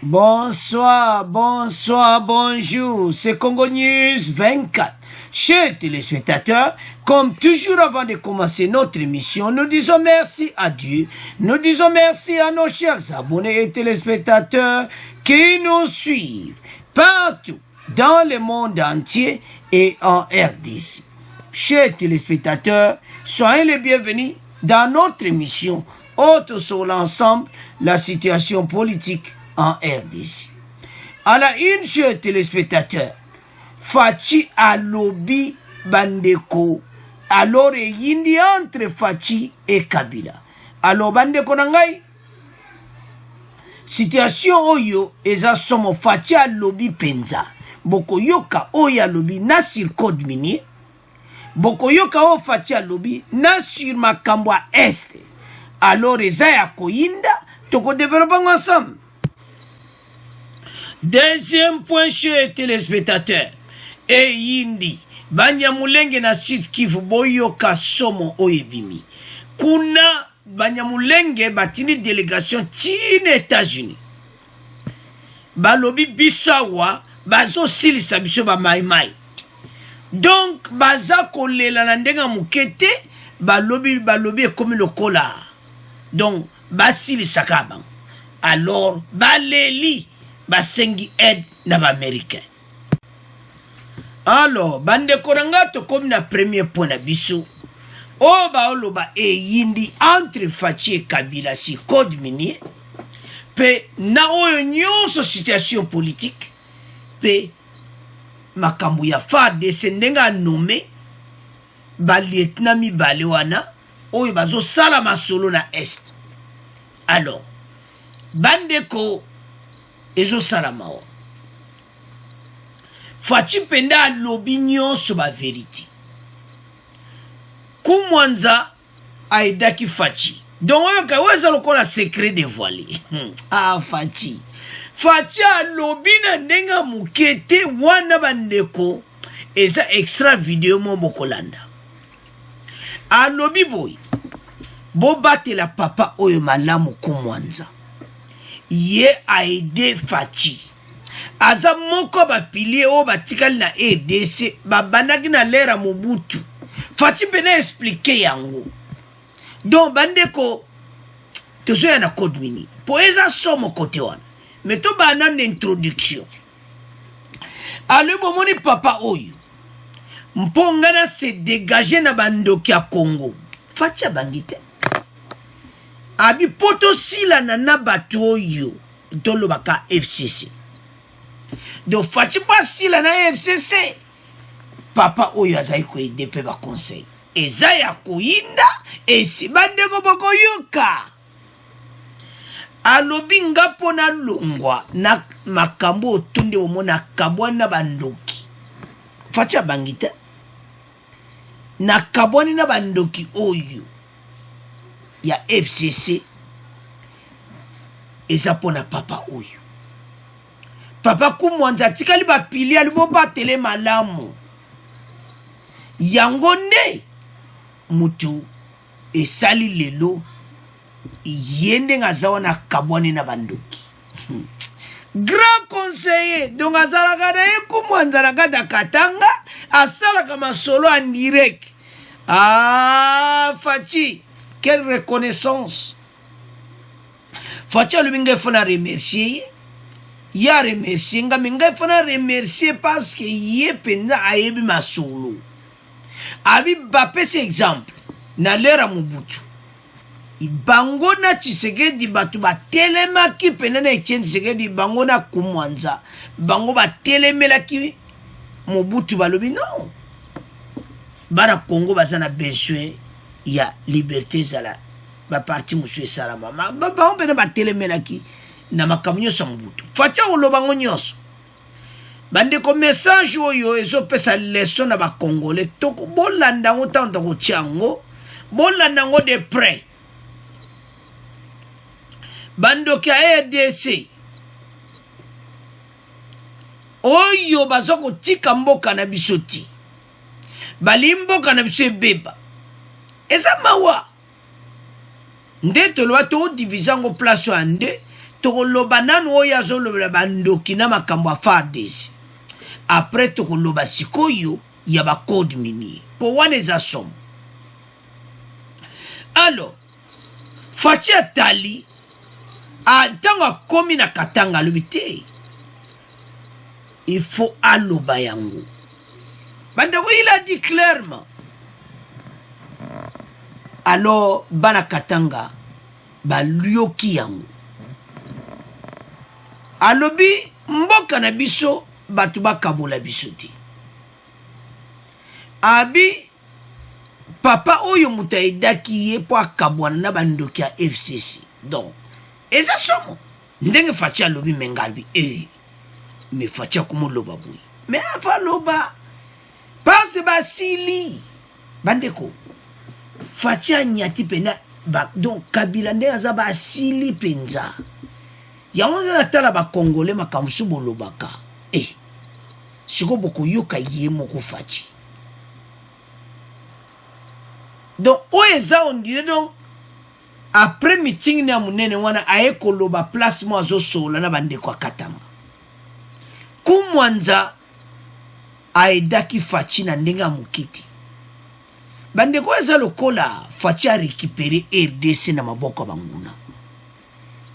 Bonsoir, bonsoir, bonjour, c'est Congo News 24. Chers téléspectateurs, comme toujours avant de commencer notre émission, nous disons merci à Dieu, nous disons merci à nos chers abonnés et téléspectateurs qui nous suivent partout dans le monde entier et en RDC. Chers téléspectateurs, soyez les bienvenus dans notre émission Autre sur l'ensemble, la situation politique en RDC. À la une, chers téléspectateurs, Fachi alobi bandeko. Alors, il y a entre Fachi et Kabila. Alors, bandeko nangai, situation oyo, eza somo Fachi alobi penza. Boko yoka oya lobi na sur code minier. Boko yoka o Fachi alobi na sur makambwa est. Alors, eza ya koyinda, toko développons ensemble. Deuxième point, chez téléspectateurs, et yindi, Banyamulenge na Sud Kivu boyoka somo oyebimi. Kuna Banyamulenge batini délégation Chine États-Unis. Balobi bisawa, bazo silisa biso ba maimai. Donc, baza kolela na ndenga mukete, balobi comme le kola. Donc, basilisa kabang. Alors, baleli, basengi aide na ba américain. Alors, bande korangato comme na premier point na biso. O ba oloba e yindi entre Fachi et Kabila si code minier. Pe na oyo nyonso situation politique. Pe makambu ya FARDC ndenga nommé ba lieutenant mibale wana oyo bazo sala masolo na est. Alors, bande ko ezo salama o. Fachi penda lobi nyonso ba vérité. Kumwanza aidaki Fachi. Donc oyo ka weza lokola secret dévoilé. Ah Fachi. Fachi alobi na ndenga mukete wana bandeko eza extra vidéo mo bokolanda. Alobi boy. Bo batela papa oyo malamu kumwanza. Ye aide Fachi. Aza moko ba pilier o batikali na EDC babandaki na lera Mobutu. Fachi bena expliquer yango. Donc bandeko tozo ya na code mini. Po eza somo kote wana. Meto bana na introduction. Ale bomoni papa oyo. Mpongana se dégager na bandoki ya Congo. Fachi abangite. Abi poto sila na batu oyo. Dolo baka FCC. Donc Fachi pas sila na FCC. Papa oyo azai ko idepe ba conseil. Eza ya koyinda esi bandeko boko yoka. Alobi ngapo na longwa na makambo otunde omona kabwana bandoki. Fachi abangita. Na kabwani na bandoki oyo ya FCC eza pona papa oyo. Papa kumwanza tikali ba pili alibo batele malamu. Yango nde mutu esali lelo yende ngazawa na kabwani na bandoki. Grand conseiller donc azala kada kumwanza na kada katanga asala kama solo en direct. Ah Fachi, quelle reconnaissance. Fachi alubinga fona remercier. Ya remercier nga minga fona remercier parce que yé penza ayebi masolo. Abi bape ce exemple na lera Mobutu. Ibango na Tshisekedi batu ba telema ki pena na Etienne Tshisekedi bango na kumwanza. Bango ba telemela ki Mobutu balobi non. Bara Congo bazana besoin ya liberté zala ba parti musu salama. Ba on pena ba telemela ki na makamnyo sa Mobutu. Facha olobango nyonso. Bande ko message oyo ezo pesa leçon na ba Congolais toko bolanda ngo tanda ko tiango bolanda ngo de près. Bando ki a EDC oyo bazoko tika mboka na bisoti. Balimboka na biso beba. Eza mawa. Nde tolwa to divisango place ande tokoloba nanu oyo azolobela bandoki na makambo ya FARDC après tokoloba sikoyo ya bacode minier po wana eza somo. Alors Faci atali ntango akomi na Katanga alobi te il faut aloba yango. Bandeko, il a dit clairement. Alors bana Katanga balioki yango alobi mboka na biso batu bakabola biso te. Abi papa oyo muta edaki ye po akabwana na bandoki ya FCC. Donc eza somo ndenge Faci alobi mengalbi me Faci akomoloba boye me afa loba parce basili bandeko Faci anyati pena donc Kabila nde aza basili penza yango na tala ba Congolais makamsu bolobaka siko boko yoka ye moko Faci. Donc oeza on dirait donc après meeting na munene wana aye koloba placement zo sola na bandeko akatama kumwanza aidaki Faci na ndenga mukiti. Bandeko eza lokola Faci a récupéré RDC na maboko banguna.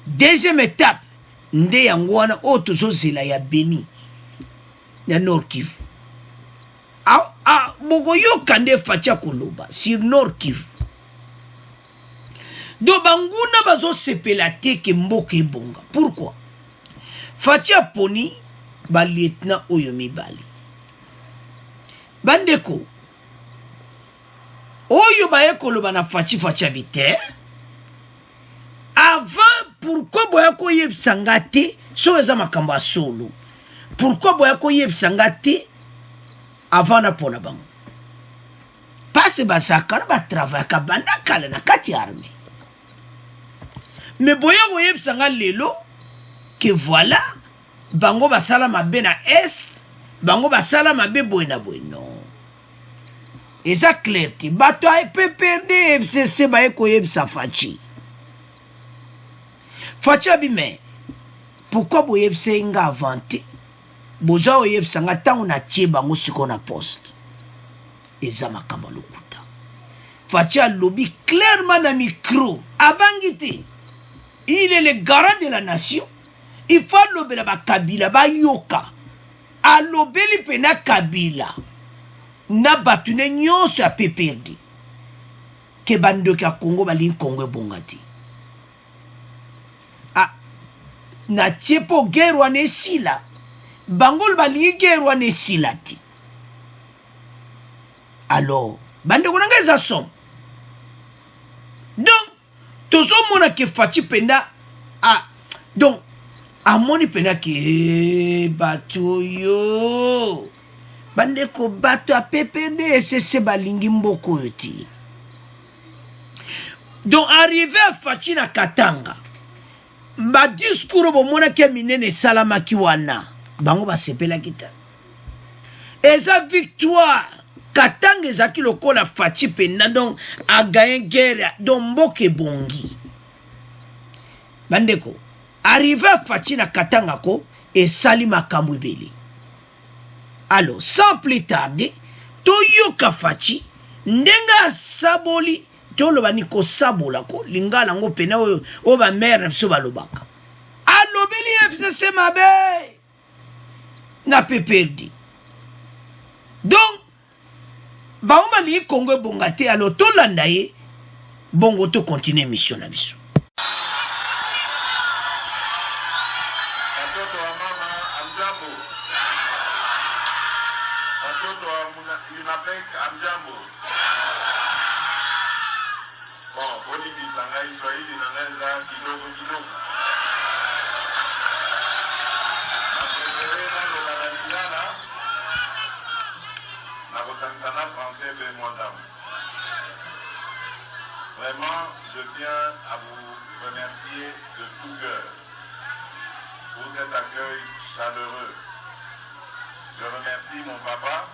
Deuxième étape nde yango wana o tozozela ya Beni na Nord Kivu. Boko yoka nde Faci koloba sur Nord Kivu. Do banguna bazo sepela te ke mboka ebonga. Pourquoi? Faci aponi ba lieutenant oyo mibali. Bandeko oyo baye koloba na Faci abite avant pourquoi boya ko yebisanga te so eza makambo solo. Pourquoi boya ko yebisanga te avant na pona bango parce basaka ba travail ka banda kala na kati armée. Mais boya ko yebisanga lelo que voilà bango basala mabe na est bango basala mabe boye na boye non. Eza clair ti bato a PPRD FCC baye koyebisa Faci. Faci abime pourquoi boyebisa nga avanté boza oyebisa nga tango na tie bango siko na poste. Eza makambo lokuta. Faci alobi clairement na micro abangi te. Il est le garant de la nation. Il faut lobela ba Kabila ba yoka. Alobeli pena Kabila. Na batune nyonso ya PPRD ke bandoki ya Congo balingi Congo ebongati na tiepo guerre wana esila bangolo balingi guerre wana esila ti. Alors bandeko nanga eza somo donc tozomona ke Faci penda donc amoni penda ke bato yo bandeko bato a PPD FCC balingi mboko yoti. Donc arrivé à Faci na Katanga ba discours bomona ke minene salamaki wana bango basepela kita eza victoire. Katanga ezaki lokola Faci penda donc a gagné guerre donc mboke bongi. Bandeko arrivé à Faci na Katanga ko esali makambo ebele. Alors, sans plus tarder, toyoka Faci ndenga saboli toloba niko sabola ko lingala ngo pena o ba mère biso balobaka. Alobeli FCC mabe na PPRD. Donc, bauma li Congo bongate alors tolanda ye bongo to continuer mission na biso. Vraiment, je tiens à vous remercier de tout cœur pour cet accueil chaleureux. Je remercie mon papa,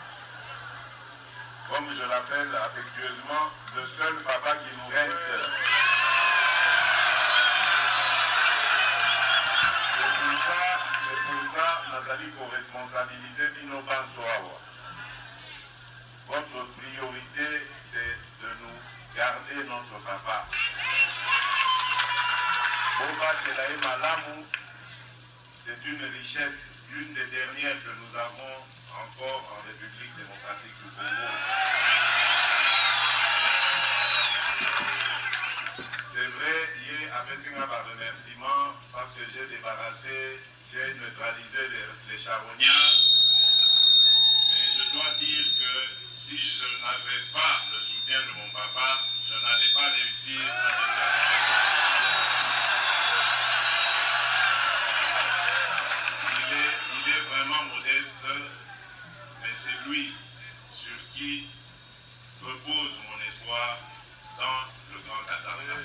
comme je l'appelle affectueusement, le seul papa qui nous reste. nazali pour responsabilité bino banso awa. Votre priorité, c'est de nous garder notre papa. Boba Telae Malamu, c'est une richesse, une des dernières que nous avons encore en République démocratique du Congo. C'est vrai, hier, avec un remerciement, parce que j'ai débarrassé, j'ai neutralisé les charognards. Mais je dois dire que si je n'avais pas le soutien de mon papa, je n'allais pas réussir à il est vraiment modeste, mais c'est lui sur qui repose mon espoir dans le Grand Katanga.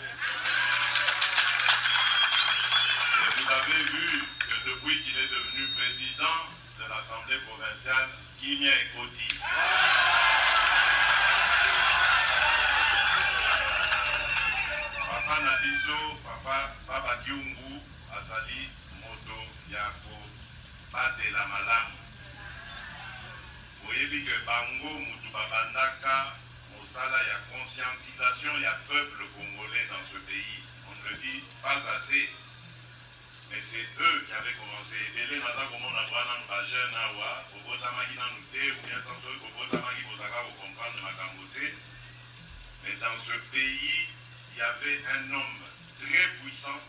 Et vous avez vu que depuis qu'il est devenu président de l'Assemblée provinciale, Kimia Ekoti. Papa Nabiso, Papa Kiungu, Azali, Moto, Yako, Batela Malamu. Vous voyez que Bango, Moutou Babandaka, Mosala, il y a conscientisation, il y a peuple congolais dans ce pays. On ne le dit pas assez. Mais c'est eux qui avaient commencé. Et les Naza, comme on a droit dans le jeune, au Botamagi dans le thé, ou bien sans doute au Botamagi, vous allez comprendre ma camboté. Mais dans ce pays, il y avait un homme très puissant,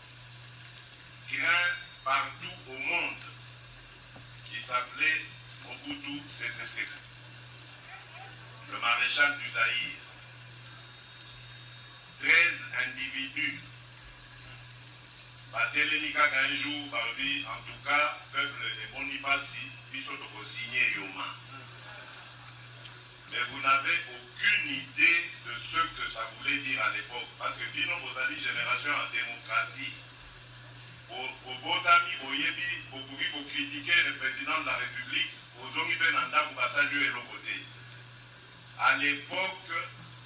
craint partout au monde, qui s'appelait Mobutu Sese Seko, le maréchal du Zaïre. 13 individus. Batelemika un jour, en tout cas, peuple de Bonipasi, ils sont signé Yoma. Mais vous n'avez aucune idée de ce que ça voulait dire à l'époque. Parce que Bino Bozali, génération en démocratie, au Botami, au Yebi, au Boubi, pour critiquer le président de la République, aux Zongi Benanda, pour saluer l'autre côté. À l'époque,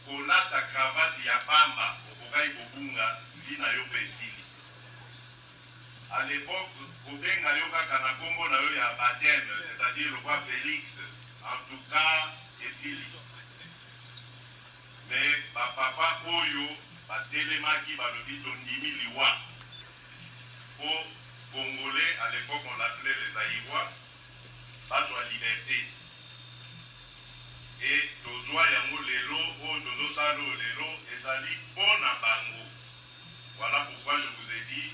au Lata Cravate Yapamba, au Bogai Bobunga, Lina Yopesili. À l'époque, Kobenga Yoka Kanakombo na yo ya baptême, c'est-à-dire le roi Félix, en tout cas, Esili. Mais papa Oyo, Batelemaki, Balobi Tondimi Liwa. Aux Congolais, à l'époque, on l'appelait les Aïrois, Bato à liberté. Et Tozoa Yango Lelo, O Tozo Salo Lelo, Ezali Bona Bango. Voilà pourquoi je vous ai dit,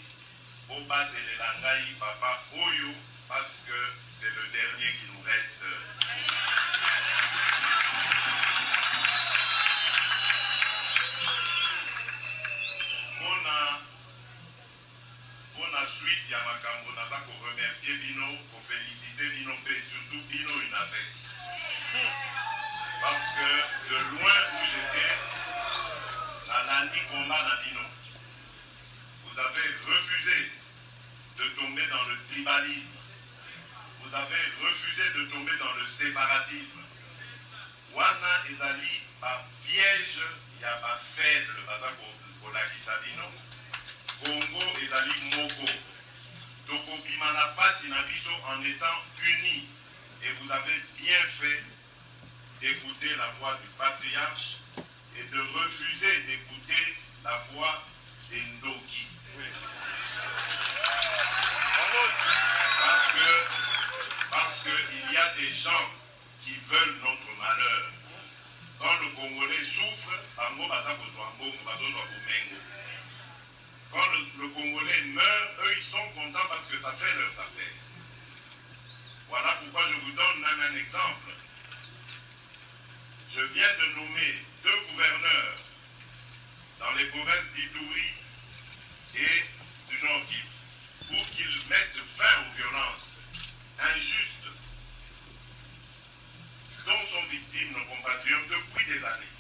au battre les langaï papa Oyo, parce que c'est le dernier qui nous reste. Pour la suite, il y a Makambo Naza pour remercier Bino, pour féliciter Bino, et surtout Bino une affaire. Parce que de loin où j'étais, la Nandi combat na Bino. Vous avez refusé de tomber dans le tribalisme. Vous avez refusé de tomber dans le séparatisme. Wana ezali ba piège ya ba faible baza ko la kisabino. Congo ezali moko. Toko bimana pasi na biso en étant unis. Et vous avez bien fait d'écouter la voix du patriarche et de refuser d'écouter la voix des Ndoki. Parce qu'il y a des gens qui veulent notre malheur. Quand le Congolais souffre, quand le Congolais meurt, eux ils sont contents parce que ça fait leurs affaires. Voilà pourquoi je vous donne un exemple. Je viens de nommer 2 gouverneurs dans les provinces d'Ituri et du Nord Kivu pour qu'ils mettent fin aux violences injustes dont sont victimes nos compatriotes depuis des années.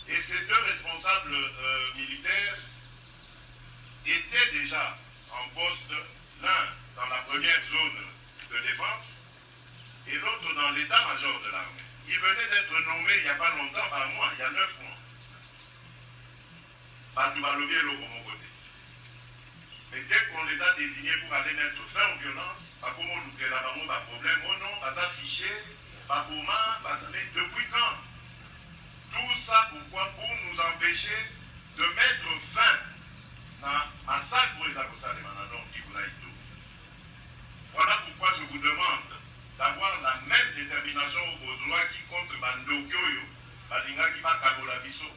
Et ces 2 responsables militaires étaient déjà en poste, l'un dans la première zone de défense et l'autre dans l'état-major de l'armée. Il venait d'être nommé il n'y a pas longtemps, par mois, il y a 9 mois. Par du Balobi et l'eau, mon côté. Mais dès qu'on les a désignés pour aller mettre fin aux violences, pas comment nous avons un problème, oh non, pas affiché, pas comment, mais depuis quand? Tout ça pourquoi? Pour nous empêcher de mettre fin à massacre pour les Akosa de Manadon qui vous l'a dit. Voilà pourquoi je vous demande d'avoir la même détermination aux besoins qui contre Bandokyo, Balinga qui va Kabola Biso,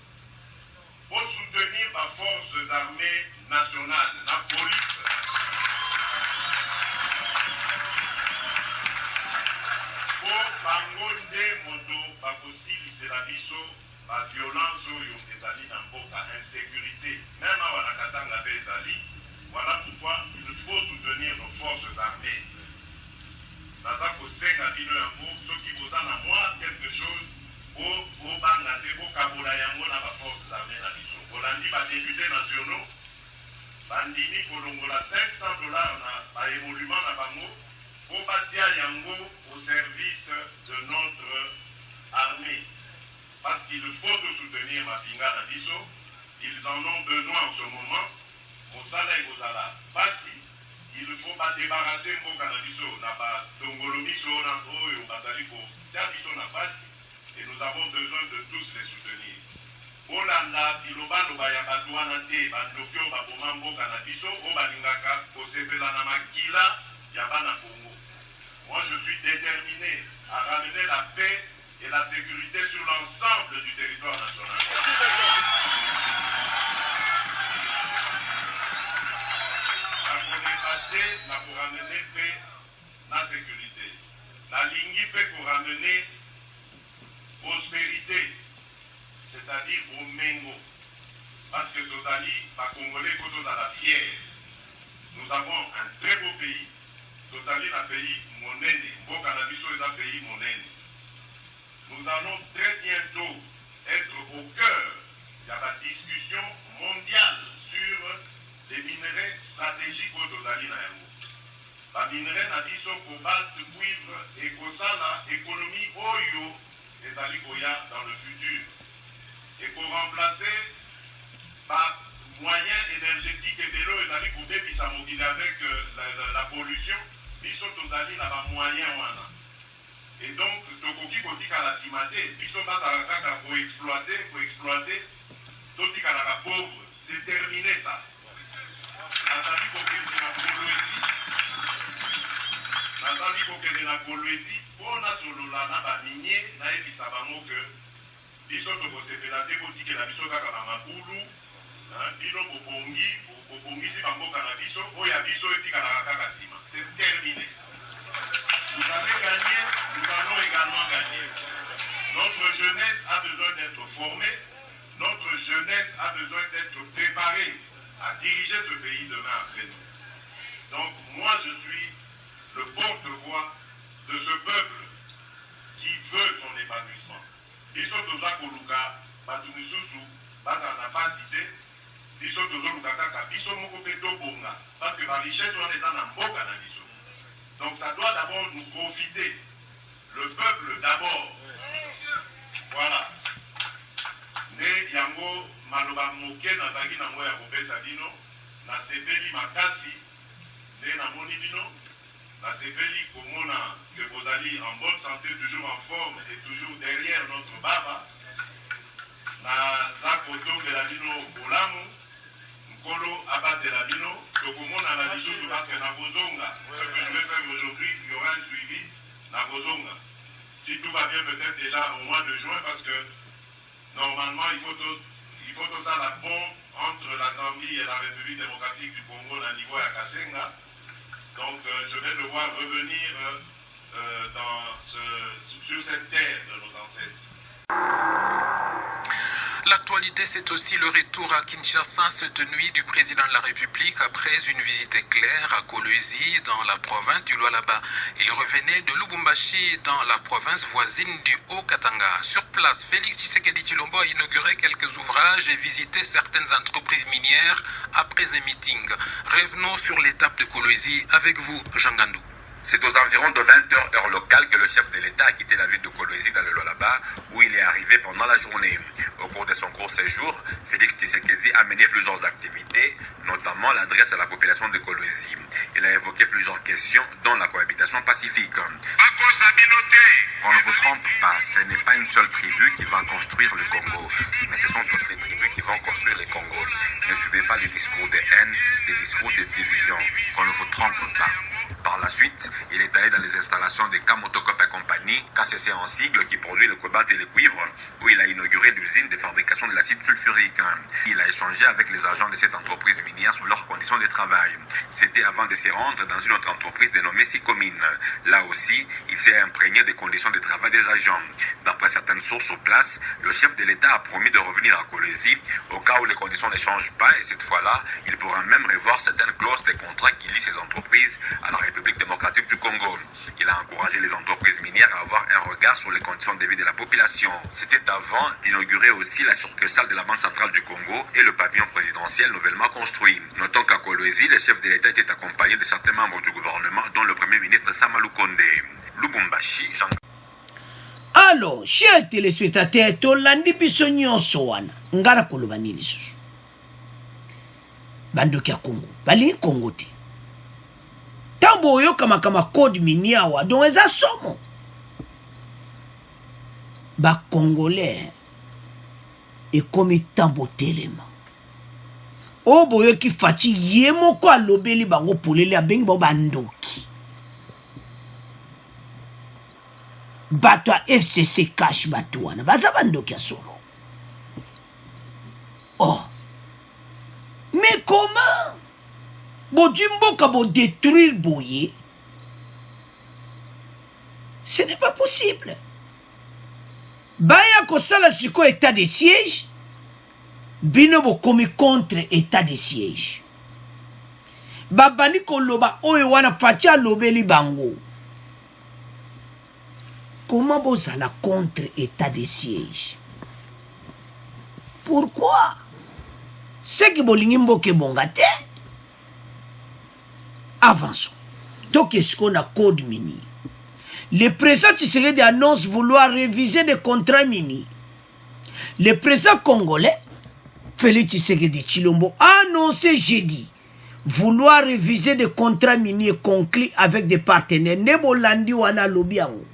pour soutenir les forces armées nationales, la police. Pour Bangonde Moto, Bakosili, c'est la Biso, la violence, des alliés dans Boka, insécurité, même à Wanakatanga des alliés. Voilà pourquoi il faut soutenir nos forces armées. Nazako Senga Dino Yango, ceux qui vous en a moi quelque chose, au Bangate, au Kabola Yango, dans les forces armées na Biso. Bolandi, les députés nationaux, Bandini, Kolongola, $500 na évoluement na Bango, pour bâtir Yango au service de notre armée. Parce qu'il faut de soutenir Mapinga na Biso, ils en ont besoin en ce moment. Mosala et Mosala, Basi, il ne faut pas débarrasser Mboka na Biso, na ba Tongolo Biso, na Oyo, Bataliko, c'est à Biso na Basi, et nous avons besoin de tous les soutenir. Olanda, Biloba, Lobaya, Badouana, Te, Bandokyo, Baboma, Mboka na Biso, Obalingaka, Osepela na Makila, Yabana Congo. Moi, je suis déterminé à ramener la paix et la sécurité sur l'ensemble du territoire national. La pour ramener paix, la sécurité. La ligne paix pour ramener prospérité, c'est-à-dire au Mengo. Parce que nos alliés, les Congolais, il faut nous à la fière. Nous avons un très beau pays. Nos alliés, un pays monnaie. Bon Canabiso est un pays monnaie. Nous allons très bientôt être au cœur de la discussion mondiale sur les minerais stratégiques aux alliés. Les minerais nabiso, cobalt, cuivre et kosala, économie oyo, les alliés dans le futur. Et pour remplacer par moyens énergétiques et de l'eau, les alliés qui sont mobilisés avec la pollution, ils sont aux alliés dans les moyens. Et donc, Tokoki Kotik à la cimaté, ils sont dans la carte pour exploiter, Totik à la pauvre, c'est terminé ça. Nazali kokende na Kolwezi, pour na solola na ba minier na ebisa bango que biso tokosepela te kotika na biso kaka na mabulu, bino bobongisi bamboka na biso, oya biso etikalaka kaka nsima. C'est terminé. Vous avez gagné, nous allons également gagner. Notre jeunesse a besoin d'être formée, notre jeunesse a besoin d'être préparée à diriger ce pays demain après nous. Donc moi je suis le porte-voix de ce peuple qui veut son épanouissement. Biso toza koluka batumisusu bazana pas cité, biso tozo luka kaka biso moko pe tobonga parce que la richesse on les a na mboka na biso. Donc ça doit d'abord nous profiter. Le peuple d'abord. Voilà. Ne yango maloba moke nazaki nango ya kopesa bino na sepeli makasi nde namoni bino na sepeli komona que vous allez en bonne santé, toujours en forme et toujours derrière notre baba na zakoto de la bino bolamu nkolo abate la bino tokomona na lisusu parce que na bozonga ce que je vais faire aujourd'hui il y aura un suivi na bozonga si tout va bien peut-être déjà au mois de juin parce que normalement, il faut tout ça la pont entre la Zambie et la République démocratique du Congo au niveau à Kasenga. Donc, je vais devoir revenir sur cette terre de nos ancêtres. L'actualité, c'est aussi le retour à Kinshasa cette nuit du président de la République après une visite éclair à Kolwezi dans la province du Lualaba. Il revenait de Lubumbashi dans la province voisine du Haut-Katanga. Sur place, Félix Tshisekedi Tshilombo a inauguré quelques ouvrages et visité certaines entreprises minières après un meeting. Revenons sur l'étape de Kolwezi avec vous, Jean Gandou. C'est aux environs de 20h heure locale que le chef de l'État a quitté la ville de Kolwezi dans le Lualaba, où il est arrivé pendant la journée. Au cours de son court séjour, Félix Tshisekedi a mené plusieurs activités, notamment l'adresse à la population de Kolwezi. Il a évoqué plusieurs questions, dont la cohabitation pacifique. On ne vous trompe pas, ce n'est pas une seule tribu qui va construire le Congo, mais ce sont toutes les tribus qui vont construire le Congo. Ne suivez pas les discours de haine, des discours de division. Qu'on ne vous trompe pas. Par la suite, il est allé dans les installations de Kamotokop et compagnie, KCC en sigle, qui produit le cobalt et le cuivre, où il a inauguré l'usine de fabrication de l'acide sulfurique. Il a échangé avec les agents de cette entreprise minière sur leurs conditions de travail. C'était avant de se rendre dans une autre entreprise dénommée Sicomine. Là aussi, il s'est imprégné des conditions de travail des agents. D'après certaines sources sur place, le chef de l'État a promis de revenir à Kolwezi au cas où les conditions ne changent pas, et cette fois-là, il pourra même revoir certaines clauses des contrats qui lient ces entreprises à la République démocratique du Congo. Il a encouragé les entreprises minières à avoir un regard sur les conditions de vie de la population. C'était avant d'inaugurer aussi la succursale de la Banque centrale du Congo et le pavillon présidentiel nouvellement construit. Notons qu'à Kolwezi, le chef de l'État était accompagné de certains membres du gouvernement, dont le Premier ministre Samalou Kondé. Lubumbashi, Jean... Alors, chers téléspectateurs, tolandi biso nyonso wana ngara koloba nini lisusu bandoki ya Congo balingi Congo te ntango oyoka makama code minier awa donc eza somo bakongolais ekomi ntango telema oyo boyoki Faci ye moko alobeli bango polele abengi bao bandoki bato ya FCC cash bato wana baza bandoki ya solo. Oh, mais comment bodimboka bo détruire boye? Ce n'est pas possible. Baya kosala siko état de siège, bino bokomi contre état de siège. Babani koloba oyo wana Faci alobeli bango. Comment vous allez contre état de siège? Pourquoi? C'est que bolingi mboke bongate. Avançons. Donc, qu'est-ce qu'on a code mini? Le président Tshisekedi annonce vouloir réviser les contrats mini. Le président congolais, Félix Tshisekedi Tshilombo, a annoncé jeudi vouloir réviser des contrats miniers conclus avec des partenaires. Nebo landi wana lobiango.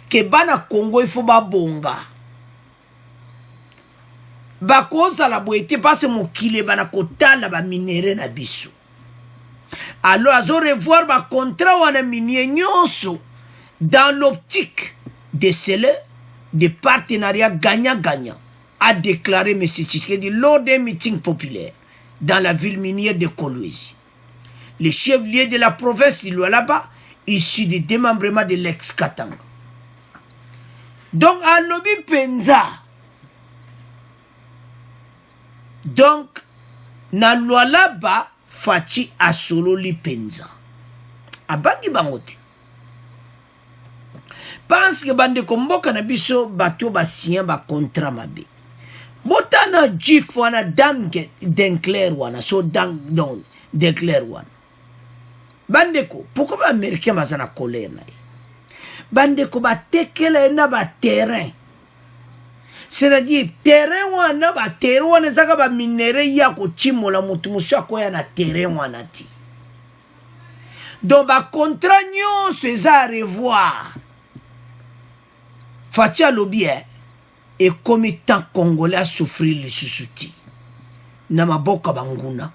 Que bana Congo il faut ba bonga. Ba koza la boete parce mokile bana kotala ba minere na biso. Alors azo revoir ba contrat wana minier nyonso dans l'optique de sceller des partenariats gagnant-gagnant, a déclaré M. Tshisekedi lors d'un meeting populaire dans la ville minière de Kolwezi. Le chef-lieu de la province du Lualaba, issu du démembrement de l'ex-Katanga. Donc, à Lobi Penza. Donc, na Lualaba, Faci a solo li Penza. Abangi bangote. Parce que bande komboka na biso bato ba sien ba contrat mabe. Botana jif wana Dencler wana, so Dencler wana. Bande ko, pourquoi ba américain bazana colère na ye? Bande ko ba tekele na ba terrain. C'est-à-dire terrain wana ba terrain wana zaka ba minere ya ko chimola mutu musha ko ya na terrain wana ti. Donc ba contrat nyon se za revoir. Faci alobi et comme tant congolais a souffrir le susuti. Na maboka banguna.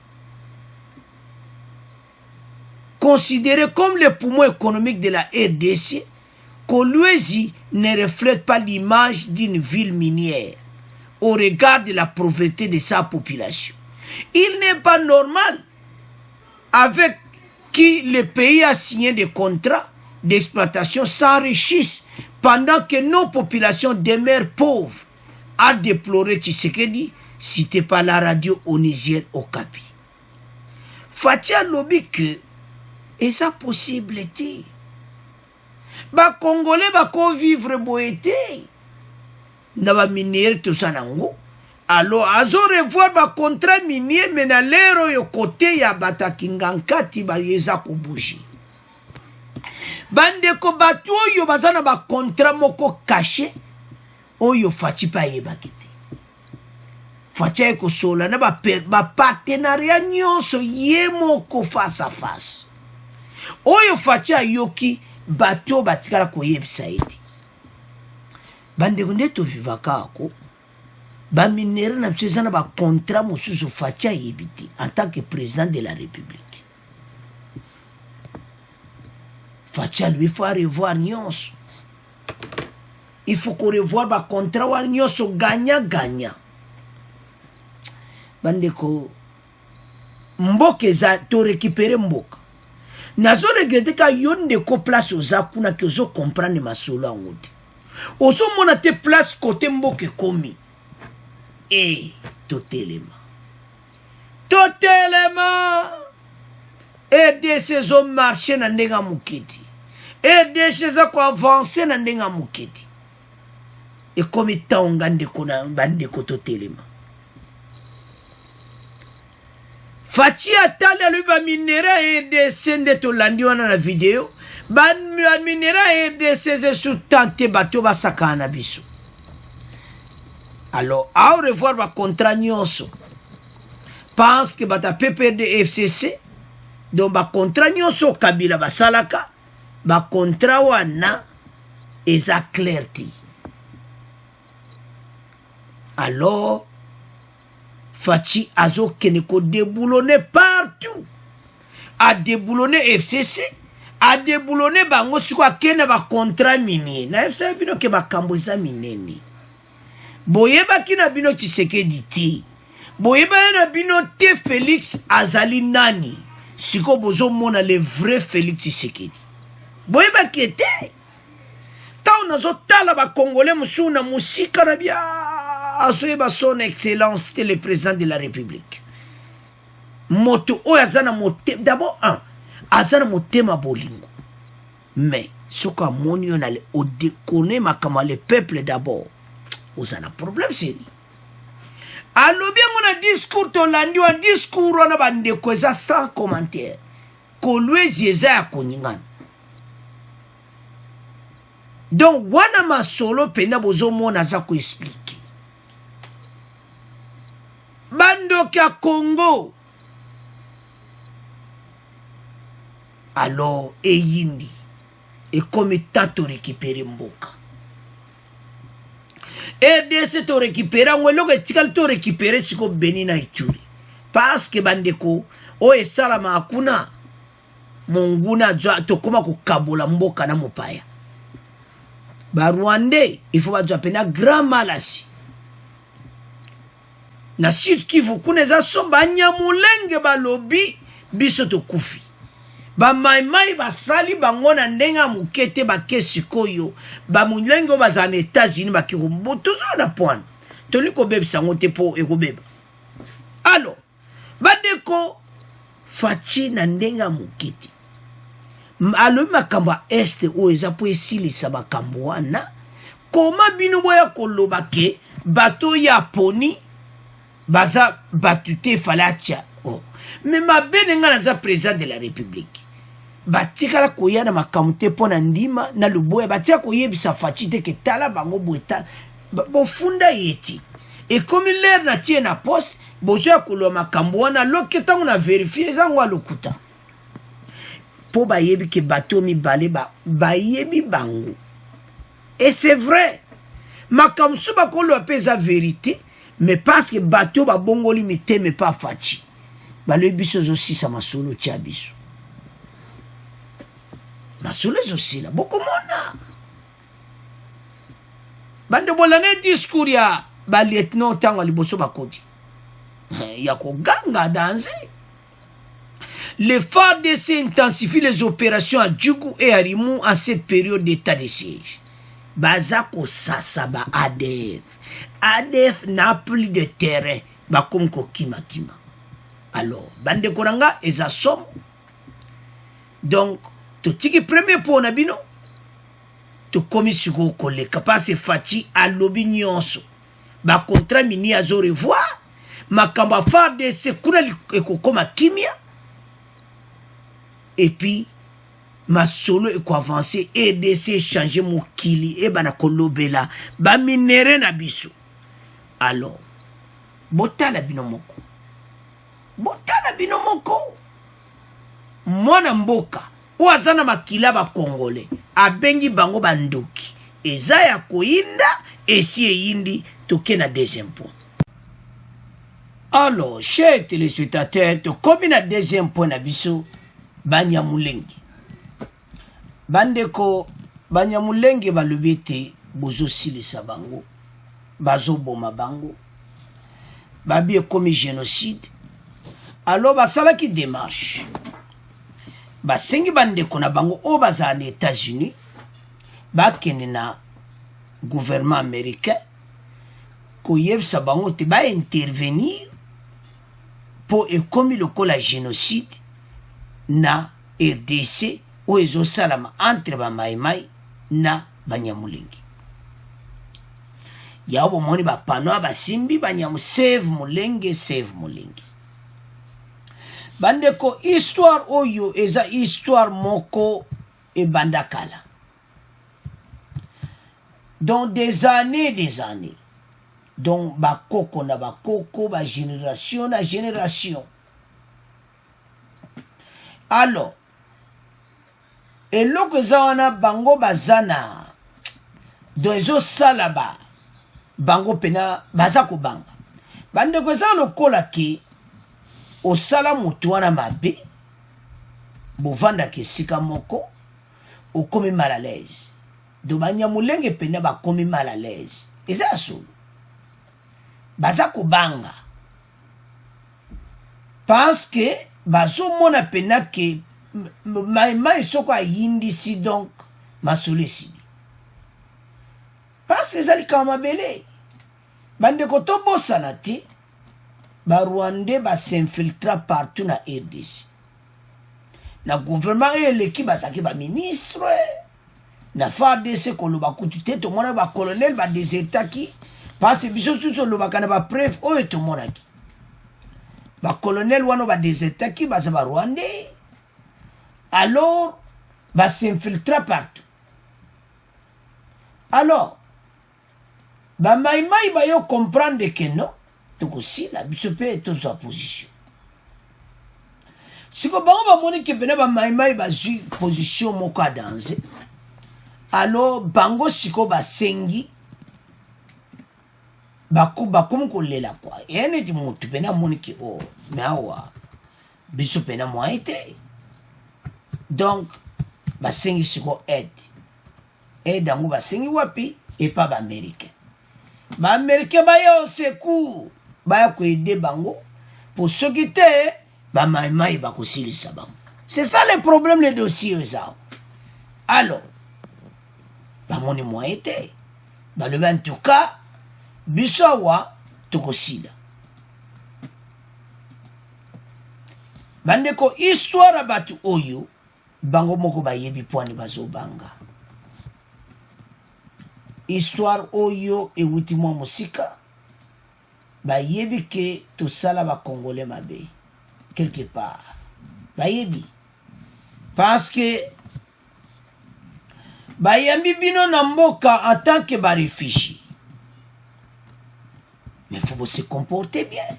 Considéré comme le poumon économique de la RDC, Kolwezi ne reflète pas l'image d'une ville minière au regard de la pauvreté de sa population. Il n'est pas normal avec qui le pays a signé des contrats d'exploitation s'enrichissent pendant que nos populations demeurent pauvres, a déploré Tshisekedi, cité par la radio onisienne Okapi. Faci alobi que et ça possible était. Ba Congolais ba ko vivre boete. Na ba minière tout ça nango. Alors azo revoir ba contrat minier mais na lero yo côté ya bata kingankati ba yeza ko bouger. bandeko bato oyo bazana ba contrat moko caché oyo Fachi pa yebaki te. Fachi eko sola na ba partenariat nyonso ye moko face à face oyo Fachi ayoki bato batikala koyebisa ete bandeko nde tovivaka ako baminere na biso eza na bacontrat mosusu Fachi ayebi te en tant que président de la République. Fachi lui faut revoir nyonso. Il faut qu'on revoir ba contrat wa nyonso gagnant. Bandeko mboka eza to récupérer mboka. Nazo regrette ka yonde ko place oza kuna ke ozo comprendre masolo angote. Ozo mona te place côté mboka komi. Totalement. Aider ces hommes marcher na ndenga mukiti. Aider ces hommes avancer na ndenga mukiti. Et comme étant ngande kona bande ko totalement. Fachi atali lui ba minera aider sende to landi wana na video. Ban minera aider ces sous-tante bato ba sakana biso. Alors, à revoir ma contrat nyonso. Pense que bata PPRD FCC donc ba contrat nyonso Kabila basalaka ba contrat wana eza clarté. Alors Fachi azo keneko déboulonner partout. A déboulonner FCC, a déboulonner bango siko akene ba contrat minier. Na FCC bino ke ba kamboza mineni. Boyeba kina bino Tshisekedi ti. Boyeba na bino te Félix azali nani. Siko bozo mona le vrai Félix Tshisekedi. Boyeba kete. Ta onazo tala ba Congolais musuna musika na bia. Asoyeba son excellence te le président de la République. Moto o azana mote d'abord azana motema bolingo. Mais soko amoni on ale o déconner makama le peuple d'abord. Oza na problème seri. Alobi ngona discours to landi wa discours wana bande ko eza sans commentaire. Ko lwezi eza ya koningana. Donc wana masolo penda bozo mona za ko expliquer. Bando ka Congo. Alors eyindi et comme tato récupérer mboka. RDC to récupérer ngwelo ke tikal to récupérer siko Benina Ituri parce que bandeko o esala makuna monguna jwa to koma ko kabola mboka na mopaya ba Rwandais il faut ba jwa pena grand malasi na Sud Kivu kuneza somba nyamulenge balobi biso to kufi ba mai basali bangona ndenga mukete ba kesikoyo ba mulengo bazana États-Unis ba kirumbuto na point toliko bebisa ngote po ekobeba. Alors badeko Fachi na ndenga mukete alo makamba este o eza po esilisa makambo wana koma bino boya koloba ke bato ya poni baza batute falatia mais ma benenga na za président de la République batikala koyana makamute pona ndima na luboya batia koyebisa Fachi te ke tala bango boeta bofunda yeti et comme l'air na tie na poste bozo kolo makambo wana loketa ngona vérifier zango alokuta po bayebi ke bato mi bale bayebi bango et c'est vrai makamsu ba kolo pesa vérité mais parce que bato ba bongoli miteme pas Fachi balo biso aussi sa masolo tia biso masolo aussi là beaucoup mona bande bolane discours ya ba lieutenant tango liboso bakodi ya ko ganga danse. Les FARDC intensifient les opérations à Djougou et à Rimou en cette période d'état de siège. Bazako Sasaba ADF. ADF n'a plus de terrain. Bakomko Kima. Alors, Bande Koranga, et ça somme. Donc, tu tiki premier point nabino. Tu commis sur go collègue. Parce que Fachi a l'obignon. Ba contrat mini à zo revoir. Ma kamba FARDC kuna ekokoma kimia. Et puis, masolo eko avancer EDC changer mokili e bana kolobela ba minere na biso. Alors botala bino moko, mwana mboka o azana makila ba congolais abengi bango bandoki eza ya koinda esi eyindi toke na deuxième point. Alors chers téléspectateurs, tokomi na deuxième point na biso Banyamulenge. Bandeko Banyamulenge balobi ete bozosilisa bango, bazoboma bango, babi ekomi génocide. Alors basalaki démarche, basengi bandeko na bango o baza na États-Unis bakende na gouvernement américain koyebisa bango te ba intervenir po ekomi lokola génocide na RDC o ezosalama entre ba maimai na Banyamulenge. Yabo moni ba pano basimbi Banyamu save Mulenge, save Mulenge. Bandeko histoire oyo eza histoire moko e bandakala. Dans des années, donc bakoko na bakoko, ba génération na génération. Alors, eloko zawana bango bazana dozo salaba bango pena bazako banga. Bandeko za lokola ki osala mutu wana mabe bovanda kesika moko okomi mal à l'aise. Do Banyamulenge pena bakomi mal à l'aise. Eza solo bazako banga parce que bazomona pena ke maimai soko ayindisi donc masolesidi parce que ezali kama bele bandeko tobosana te Barwandais s'infiltra partout na RDC. Na gouvernement eleki bazaki ba ministre na FARDC koloba kutu te to mona ba colonel ba désertaki parce que biso tout loba kana ba preuve oyo to monaki. Ba colonel wano ba désertaki ba za Rwandais. Alors s'infiltra partout. Alors ba maimai ba yo comprendre que non donc aussi la biso pe to sa position. Si ko bango ba moni ke bena ba maimai ba zu position moko a danger. Alors bango siko ba sengi bakumu kolela kwa. Ene di mutu bena moni ke oh meawa biso pena mo été. Donc ba sengi siko aide dango ba sengi wapi et pas ba américain. Ba américain ba yo secours ba ko aider bango pour ce qui était ba maimai ba ko silisa bango. C'est ça le problème le dossier ça. Alors ba moni mo été ba le en tout cas bisawa to ko sila. Bandeko histoire batu oyo bango moko ba yebi poani bazobanga. Histoire oyo ewuti mwa musika ba yebi ke to sala ba congolais mabe quelque part ba yebi parce que ba yambi bino na mboka en tant que ba réfugié mais faut se comporter bien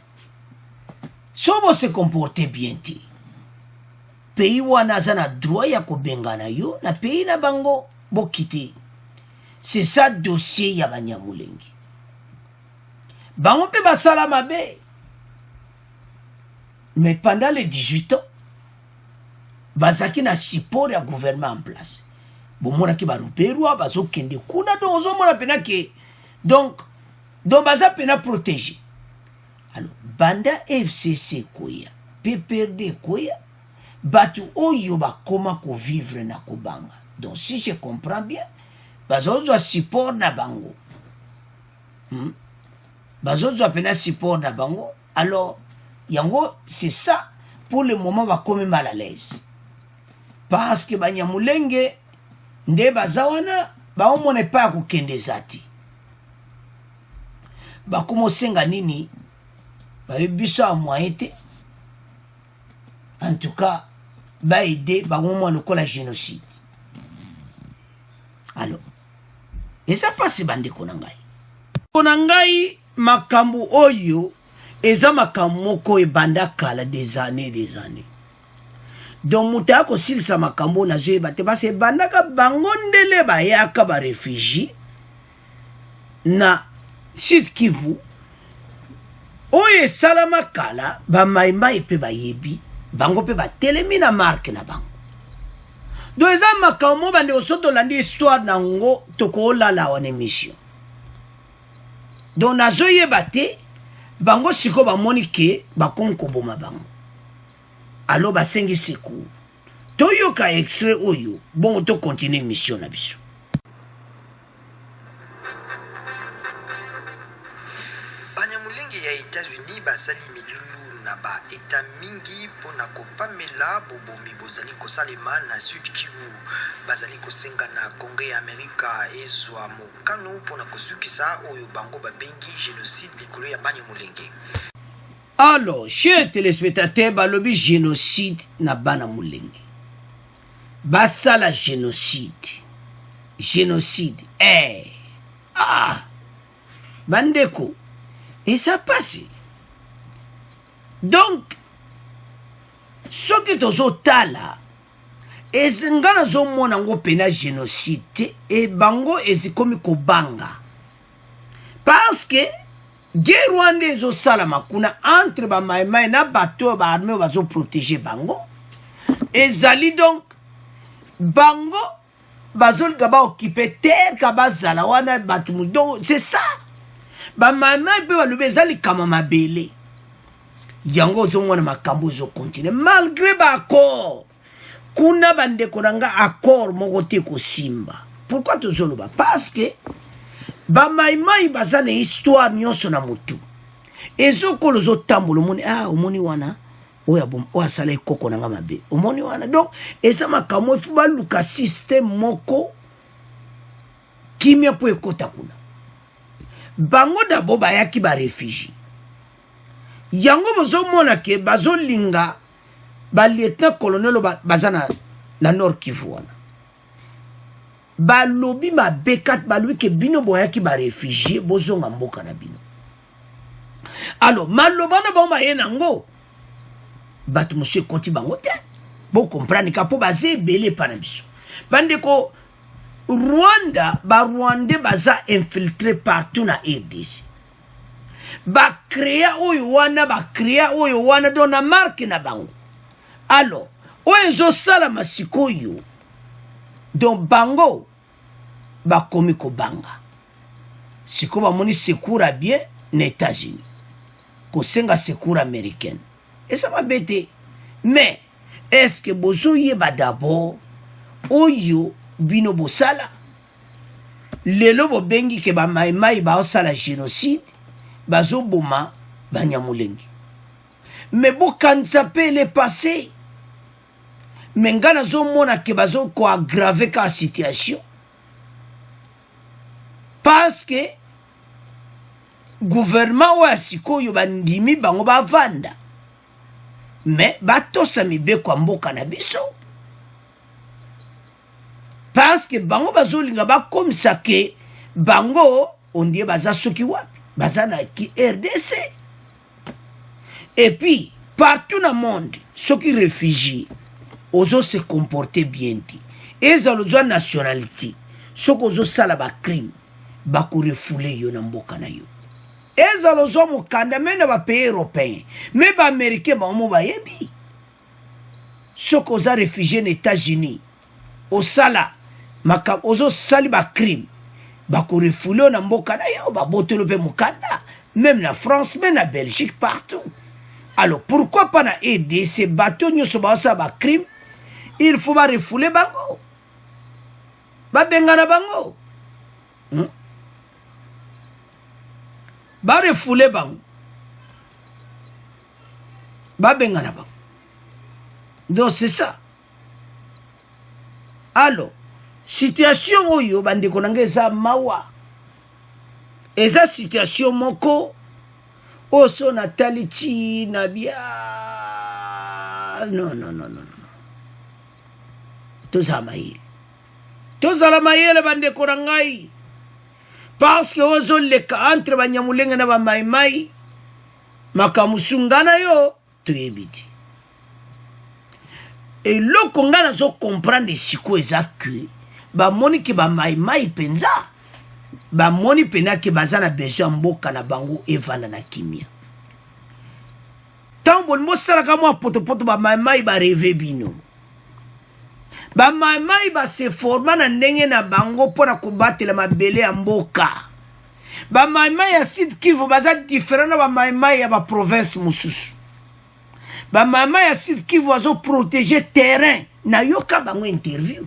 so bo se comporter bien ti pays wana zana droit ya ko bengana yo na pays na bango bokiti. C'est ça dossier ya Banyamulenge. Bango pe basala mabe. Mais pendant les 18 ans, bazaki na support ya gouvernement en place. Bomona ki baruperwa bazo kende kuna do ozo mona pena ke donc baza pena protéger. Alors banda FCC koya, PPRD koya, batu oyo ba koma ko vivre na kobanga. Donc si je comprends bien, bazozwa support na bango. Bazozwa pena support na bango. Alors, yango, c'est ça, pour le moment, va comme mal à l'aise. Parce que Banyamulenge, nde bazawana, ba omone pa kukende zati. Ba kumo senga nini, ba biso a moyete. En tout cas, ba aider bango mwa lokola génocide. Alors et ça passe bandeko na ngai. Kona ngai makambu oyo eza makambu moko ebanda kala des années. Donc muta ko silisa makambo na zo ebate base bandaka bango ndele bayaka ba réfugié na Sud Kivu oye salama kala ba maimai pe bayebi bango pe ba telemi na marque na bango. Donc eza makambo bande osoto landi histoire nango toko lala wana émission. Donc nazo yebate bango siko ba monike ba konko boma bango. Alors ba sengi secours. Toyoka extrait oyo bon to continuer mission na biso. Banyamulenge ya États-Unis basali milulu na ba eta mingi pona kopamela bobomi bozali kosalema na Sud Kivu. Bazali kosenga na Congrès Amerika ezwa mokano pona kosukisa oyo bango babengi génocide likolo ya Banyamulenge. Alors, chers téléspectateurs, balobi génocide na bana mulenge. Basala génocide. Génocide. Bandeko. Et ça passe. Donc, ce que tozo tala, ezingana zo mona ngo pena génocide, et bango ezikomi ko banga. Parce que, guerre rwandais zo salama kuna entre ba maimai na bateau ba armée bazo protéger bango. Ezali donc, bango, bazol gaba occupé terre kabazala wana batumu. Donc, c'est ça. Ba maimai pe balube ezali kama mabele. Yango zo mwana makambo zo continue. Malgré ba accord. Kuna bande konanga accord moko te ko simba. Pourquoi tozoloba? Parce que ba maimai bazane histoire nyonso na mutu. Ezo kolo zo tambolo moni omoni wana oya bom oya sala ekoko nanga mabe. Omoni wana. Donc eza makambo ifuba luka système moko kimia po ekota kuna. Bango dabo bayaki ba réfugié. Yango bozo mona ke bazo linga ba lieutenant colonel bazana na Nord Kivu wana. Balobi ma bekat balui ke bino boyaki ba réfugié bozo mboka na bino. Alors malobana ba ma yenango bat monsieur Koti bango te. Bo comprendre ka po bazé belé pana biso. Bande ko Rwanda ba Rwandais baza infiltré partout na RDC. Ba créa oyo wana do na marque na bango. Alors oyo zo sala masikoyo donc bango ba komi ko banga. Siko ba moni secours à bien na États-Unis. Ko senga secours américaine. Et ça va bête. Mais est-ce que bozo yeba d'abord oyo bino bosala lelo bo bengi ke ba maimai ba osala génocide bazo boma Banyamulenge. Mais bo kanza pe le passé. Mais ngana zo mona ke bazo ko aggraver ka situation. Parce que gouvernement wa sikoyo bandimi bango ba vanda. Mais batosa mibe kwa mboka na biso. Parce que bango bazolinga ba comme ça que bango on dit baza soki wapi baza na ki RDC. Et puis partout dans le monde ceux qui réfugiés ozo se comporter bien ti. Eza lozo nationalité ceux qui ozo sala ba crime ba ko refoulé yo na mboka na yo. Eza lozo mokanda mena ba pays européen mais ba américain ba mo ba yebi. Ceux qui ozo réfugiés aux États-Unis au sala maka ozo sali ba crime ba ko refoulé na mboka na yo ba botelo pe mokanda même na France même na Belgique partout. Alors pourquoi pas na aider ces bateaux nyoso ba sa ba crime il faut ba refouler bango ba bengana bango ba refouler bango ba bengana bango. Donc c'est ça. Alors situation oyo bande konanga eza mawa. Eza situation moko oso na taliti na bia non. tozala mayele tozala mayele bandeko na ngai parce que ozoleka entre banyamulenge na bamaimai makamusu nga na yo toyebi te eloko nga nazokomprendre sikoyo eza ke bamoni ke bamaimai mpenza bamoni mpena ke baza na besoin ya mboka na bango evanda na kimia ntango boni bosalaka mwa potopoto bamaimai bareve bino bamaimai base forma na ndenge na bango mpona kobatela mabele ya mboka bamaimai ya Sud Kivu baza diferent na bamaimai ya baprovince mosusu bamaimai ya Sud Kivu azoprotege terrain nayoka bango interview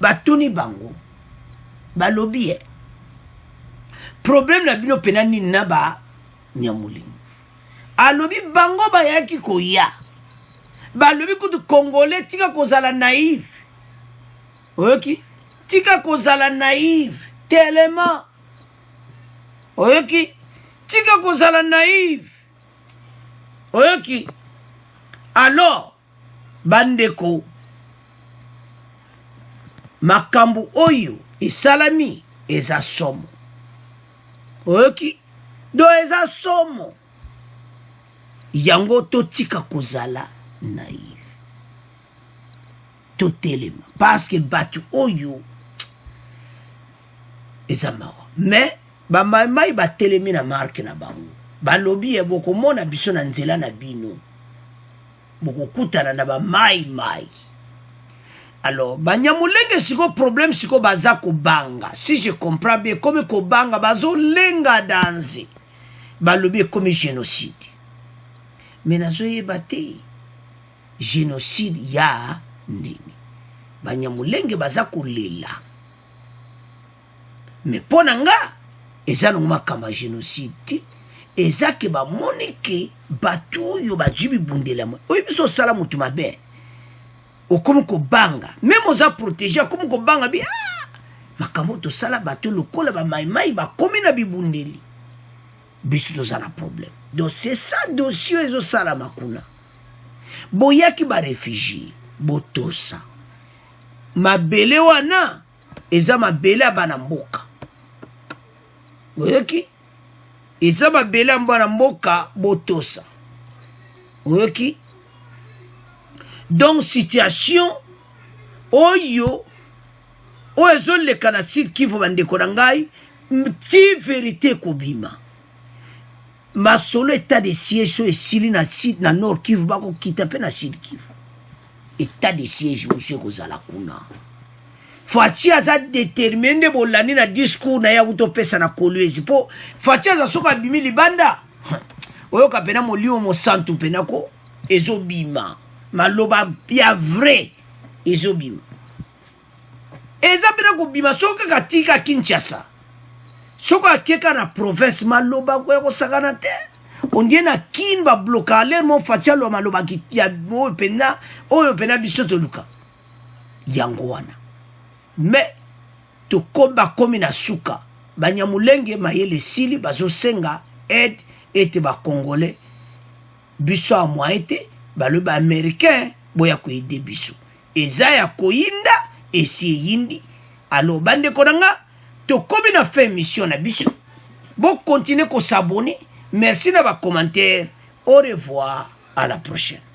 batuni bango balobi problème na bino pena nini na banyamulingi alobi bango bayaki koya balobi kutu congolais tika kozala naïve oyoki tika kozala naïve tellement oyoki tika kozala naïve oyoki alors bandeko makambo oyo esalami eza somo oyoki do eza somo yango totika kozala naïve totelema parce que batu oyo eza mawa mais bamaimai batelemi na marke na bango balobi ye bokomona biso na nzela na bino bokokutana na bamaimai alors banyamulenge siko problème siko baza kobanga si je comprends bien comme kobanga bazolenga danse balobi comme génocide mais nazoyeba te génocide ya nini banyamulenge baza kolela mais pona nga eza no makamba génocide te eza ke bamoni ke batu oyo bajibi bundela mo oyo biso sala mutu mabe okomi kobanga même oza protéger okomi kobanga bi makambo tosala batu lokola bamaimai bakomi na bibundeli biso tozala problème donc c'est ça dossier ezosala makuna boyaki baréfugie botosa mabele wana eza mabele ya bana mboka oyoki eza mabele ya bana mboka botosa oyoki donc situation oyo oyo ezoleka na Sud Kivu bandeko na ngai ti vérité kobima masolo état de siège esili na site na Nord Kivu bakokita mpe na Sud Kivu état de siège mosu ekozala kuna Fachi aza déterminé nde bolani na discours na ya utopesa na kolwezi po Fachi aza soka bimi libanda oyoka pena molimo mosantu pena ko ezobima maloba ya vrai ezobima eza pena kobima soka katika Kinshasa soka keka na province maloba ko sakana te ondie na kin ba bloka l'air mon Fachi lo maloba ki ya oyo pena bisoto luka yango wana mais to komba komi na suka banyamulenge mayele sili bazosenga aide ete ba congolais biso a moite balo ba américain boya ko aider biso eza ya koyinda esi yindi alo bande konanga to komi na fait mission na biso bo continuer ko s'abonner merci na ba commentaire au revoir à la prochaine.